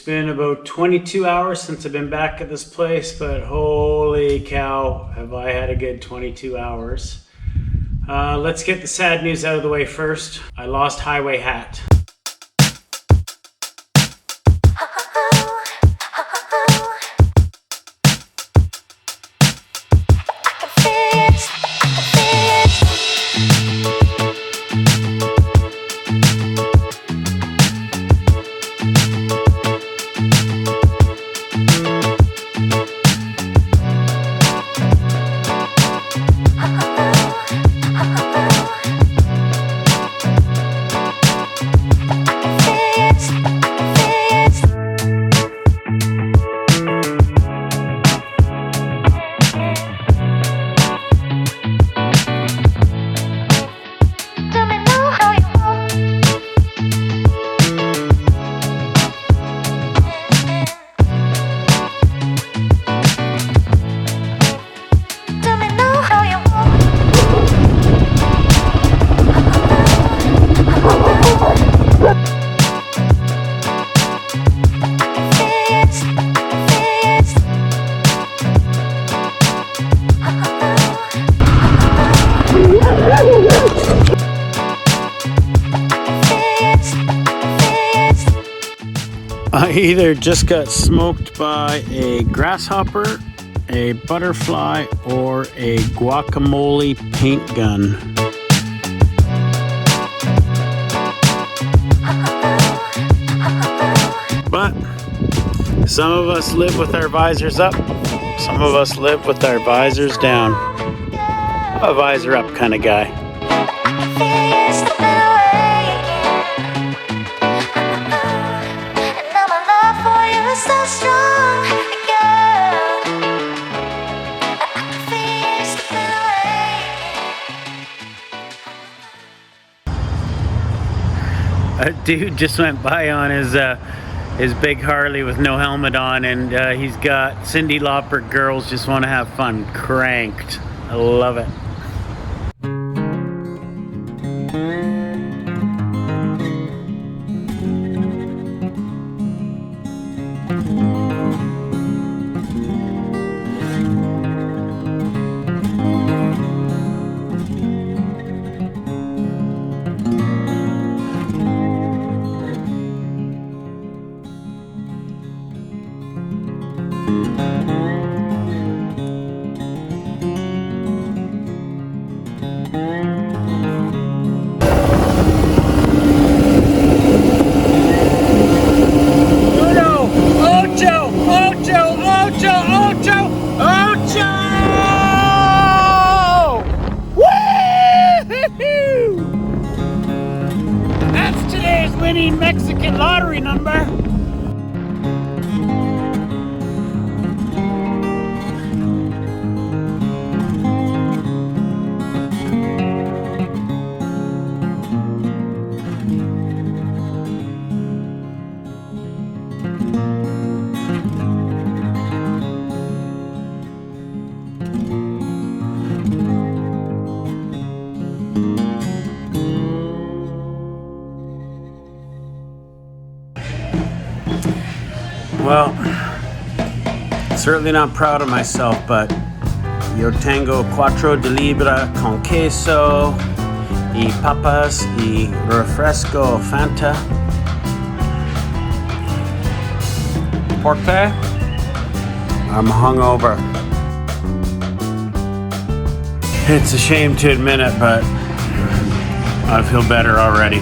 been about 22 hours since I've been back at this place, but holy cow, have I had a good 22 hours. Let's get the sad news out of the way first. I lost highway hat. I either just got smoked by a grasshopper, a butterfly, or a guacamole paint gun. But some of us live with our visors up, some of us live with our visors down. I'm a visor up kind of guy. A dude just went by on his big Harley with no helmet on, and he's got Cyndi Lauper Girls Just Want to Have Fun cranked. I love it. Winning Mexican lottery number. Well, certainly not proud of myself, but yo tengo 4 de libra con queso y papas y refresco Fanta. Porque I'm hungover. It's a shame to admit it, but I feel better already.